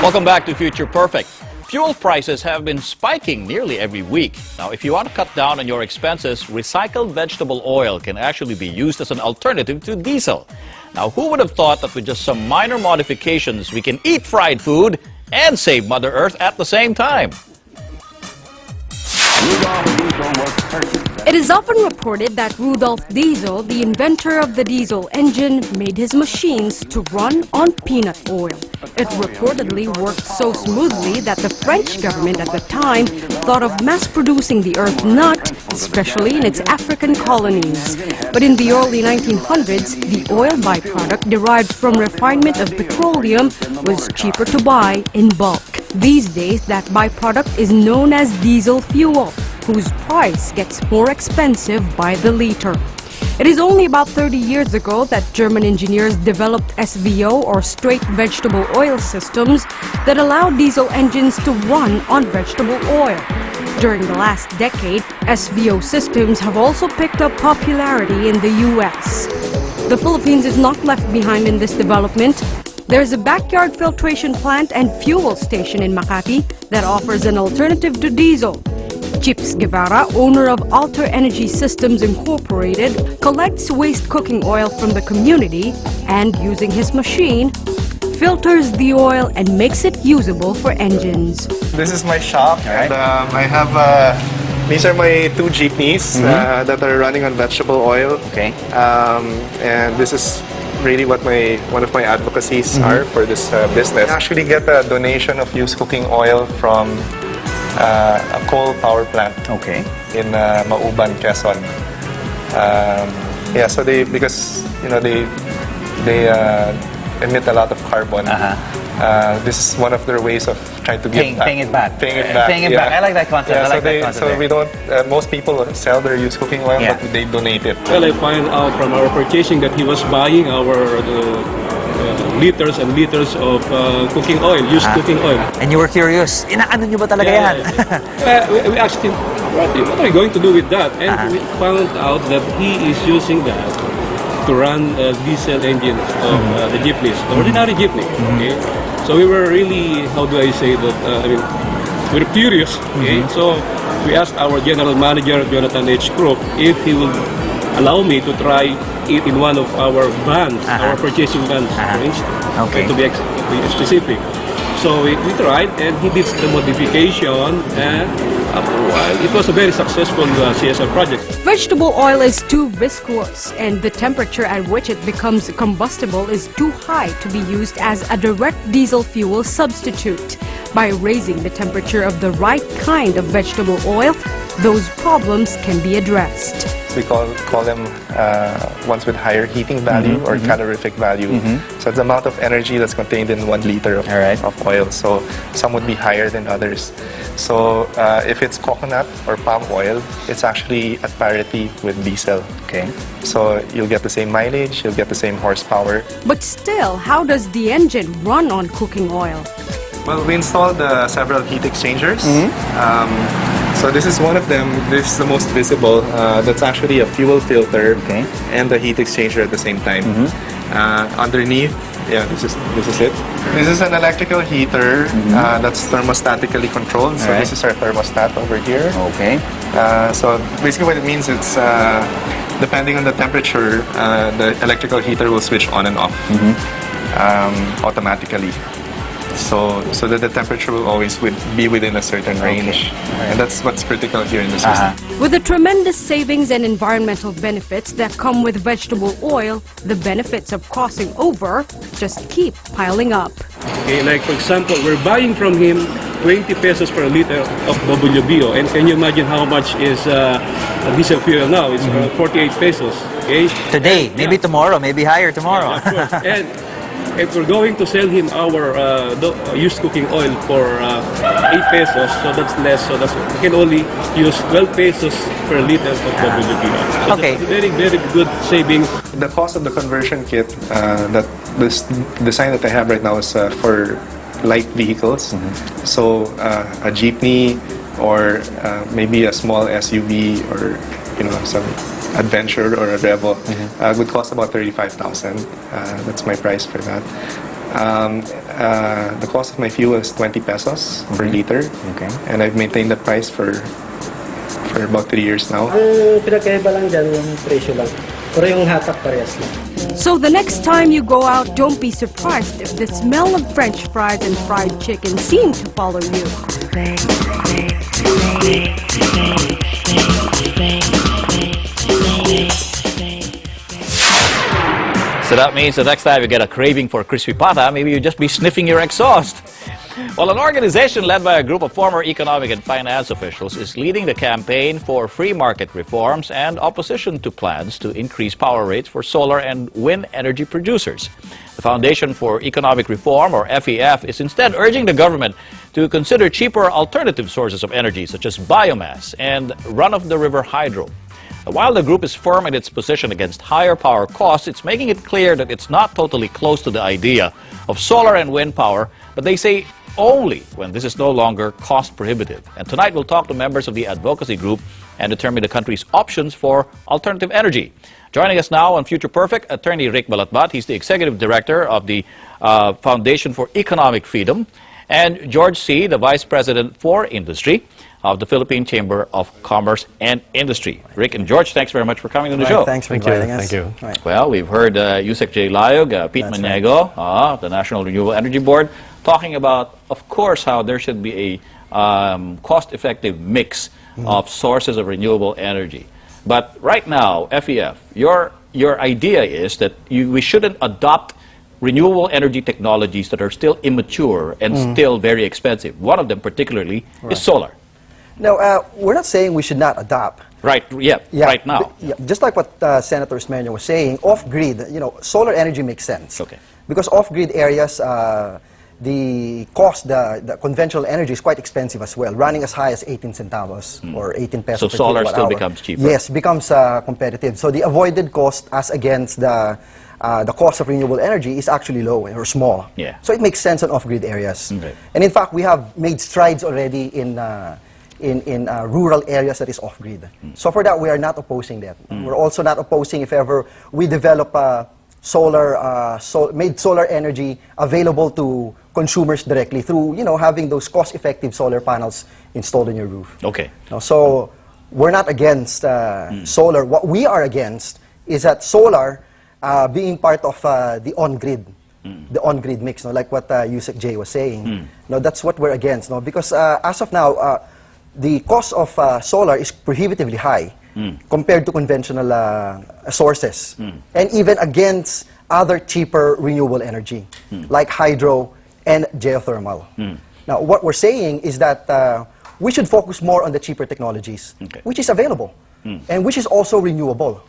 Welcome back to Future Perfect. Fuel prices have been spiking nearly every week. Now, if you want to cut down on your expenses, recycled vegetable oil can actually be used as an alternative to diesel. Now, who would have thought that with just some minor modifications, we can eat fried food and save Mother Earth at the same time? It is often reported that Rudolf Diesel, the inventor of the diesel engine, made his machines to run on peanut oil. It reportedly worked so smoothly that the French government at the time thought of mass-producing the earth nut, especially in its African colonies. But in the early 1900s, the oil byproduct derived from refinement of petroleum was cheaper to buy in bulk. These days, that byproduct is known as diesel fuel, whose price gets more expensive by the liter. It is only about 30 years ago that German engineers developed SVO, or straight vegetable oil systems, that allow diesel engines to run on vegetable oil. During the last decade, SVO systems have also picked up popularity in the US. The Philippines is not left behind in this development. There's a backyard filtration plant and fuel station in Makati that offers an alternative to diesel. Chips Guevara, owner of Alter Energy Systems Incorporated, collects waste cooking oil from the community and, using his machine, filters the oil and makes it usable for engines. This is my shop, and I have these are my two jeepneys that are running on vegetable oil. Okay. And this is really what one of my advocacies are for this business. I actually get a donation of used cooking oil from a coal power plant. Okay. In Mauban, Quezon. Yeah, so because they emit a lot of carbon. This is one of their ways of trying to give paying it back. Paying it back. Paying it back. I like that concept. Yeah, I like that concept. So we don't. Most people sell their used cooking oil, but they donate it. Well, I find out from our purchasing that he was buying our liters and liters of cooking oil, used cooking oil. And you were curious, inaano nyo ba talaga yan? We asked him, what are you going to do with that? And we found out that he is using that to run diesel engines of the jeepneys, ordinary jeepney. Okay? So we were really, how do I say that, we were curious. Okay? So we asked our general manager, Jonathan H. Crook, if he would allow me to try it in one of our vans, our purchasing vans, for instance, to be specific. So we tried, and he did the modification, and after a while, it was a very successful CSR project. Vegetable oil is too viscous, and the temperature at which it becomes combustible is too high to be used as a direct diesel fuel substitute. By raising the temperature of the right kind of vegetable oil, those problems can be addressed. We call them ones with higher heating value or calorific value. So it's the amount of energy that's contained in 1 liter of oil. So some would be higher than others. So if it's coconut or palm oil, it's actually at parity with diesel. Okay. So you'll get the same mileage, you'll get the same horsepower. But still, how does the engine run on cooking oil? Well, we installed several heat exchangers. So this is one of them. This is the most visible. That's actually a fuel filter and a heat exchanger at the same time. Underneath, this is it. This is an electrical heater that's thermostatically controlled. So this is our thermostat over here. Okay. So basically what it means, it's depending on the temperature, the electrical heater will switch on and off automatically. So that the temperature will always be within a certain range. And that's what's critical here in the system. With the tremendous savings and environmental benefits that come with vegetable oil, the benefits of crossing over just keep piling up. Okay, like for example, we're buying from him 20 pesos per liter of WBO. And can you imagine how much is diesel fuel now? It's 48 pesos. Okay? Today, maybe tomorrow, maybe higher tomorrow. Yeah, of course. And if we're going to sell him our used cooking oil for 8 pesos, so that's less. So we can only use 12 pesos per liter of WBO. So Okay. That's a very, very good savings. The cost of the conversion kit, this design that I have right now is for light vehicles. So a jeepney or maybe a small SUV or some adventure or a Revo would cost about 35,000. That's my price for that. The cost of my fuel is 20 pesos per liter. Okay. And I've maintained the price for about 3 years now. Ang pinagkaiba lang dyan, yung presyo lang. Pero yung hatak parehas lang. So the next time you go out, don't be surprised if the smell of French fries and fried chicken seem to follow you. So that means the next time you get a craving for crispy pata, maybe you just be sniffing your exhaust. Well, an organization led by a group of former economic and finance officials is leading the campaign for free market reforms and opposition to plans to increase power rates for solar and wind energy producers. The Foundation for Economic Reform, or FEF, is instead urging the government to consider cheaper alternative sources of energy, such as biomass and run-of-the-river hydro. While the group is firm in its position against higher power costs, it's making it clear that it's not totally close to the idea of solar and wind power, but they say only when this is no longer cost prohibitive. And tonight we'll talk to members of the advocacy group and determine the country's options for alternative energy. Joining us now on Future Perfect, Attorney Rick Balatbat. He's the Executive Director of the Foundation for Economic Freedom, and George C., the Vice President for Industry of the Philippine Chamber of Commerce and Industry. Rick and George, thanks very much for coming on the show. Thanks for inviting us. Thank you. Right. Well, we've heard Yusek J. Layog, Pete That's Maniego, the National Renewable Energy Board, talking about, of course, how there should be a cost-effective mix of sources of renewable energy. But right now, FEF, your idea is that we shouldn't adopt renewable energy technologies that are still immature and still very expensive. One of them particularly is solar. No, we're not saying we should not adopt. Right, yeah, right now. Just like what Senator Smerno was saying, off-grid, solar energy makes sense. Okay. Because off-grid areas, the cost, the conventional energy is quite expensive as well, running as high as 18 centavos or 18 pesos So per solar kilowatt still hour. becomes cheaper. Yes, becomes competitive. So the avoided cost as against the cost of renewable energy is actually low or small. Yeah. So it makes sense on off-grid areas. Okay. And in fact, we have made strides already in rural areas that is off-grid. So for that, we are not opposing that. We're also not opposing if ever we develop made solar energy available to consumers directly through, having those cost-effective solar panels installed on your roof. Okay. So we're not against solar. What we are against is that solar being part of the on-grid. The on-grid mix, like what Yusek J was saying. That's what we're against. Because as of now, the cost of solar is prohibitively high compared to conventional sources, and even against other cheaper renewable energy, like hydro and geothermal. Now, what we're saying is that we should focus more on the cheaper technologies, which is available, and which is also renewable.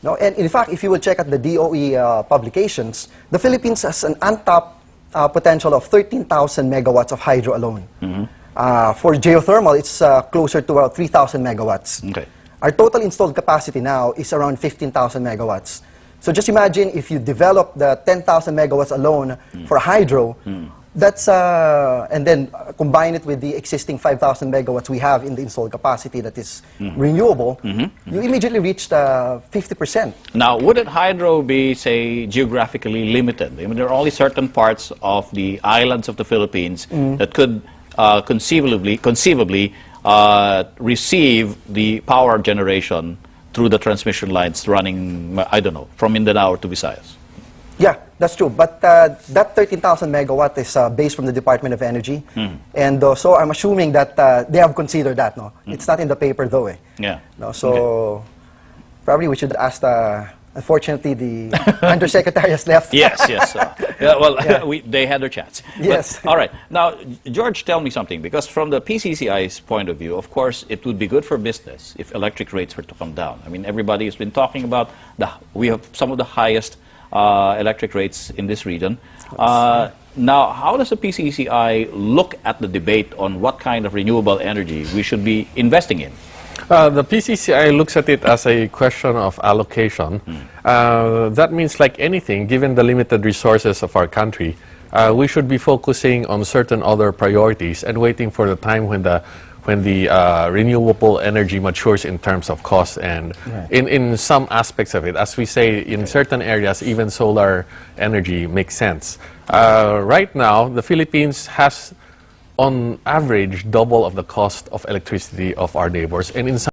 No, and in fact, if you will check at the DOE publications, the Philippines has an untapped potential of 13,000 megawatts of hydro alone. For geothermal, it's closer to about 3,000 megawatts. Okay. Our total installed capacity now is around 15,000 megawatts. So just imagine if you develop the 10,000 megawatts alone for hydro, that's and then combine it with the existing 5,000 megawatts we have in the installed capacity that is renewable, you immediately reach 50%. Now, wouldn't hydro be, say, geographically limited? I mean, there are only certain parts of the islands of the Philippines that could conceivably receive the power generation through the transmission lines running, I don't know, from Mindanao to Visayas. Yeah, that's true. But that 13,000 megawatt is based from the Department of Energy. And so I'm assuming that they have considered that. No, It's not in the paper though. Yeah. No, so probably we should ask unfortunately, the Undersecretary has left. Yes. They had their chance. Yes. But, all right. Now, George, tell me something, because from the PCCI's point of view, of course, it would be good for business if electric rates were to come down. I mean, everybody has been talking about we have some of the highest electric rates in this region. Now, how does the PCCI look at the debate on what kind of renewable energy we should be investing in? The PCCI looks at it as a question of allocation. That means, like anything, given the limited resources of our country, we should be focusing on certain other priorities and waiting for the time when the when the renewable energy matures in terms of cost and in some aspects of it. As we say, in certain areas, even solar energy makes sense. Right now, the Philippines has, on average, double of the cost of electricity of our neighbors, and in some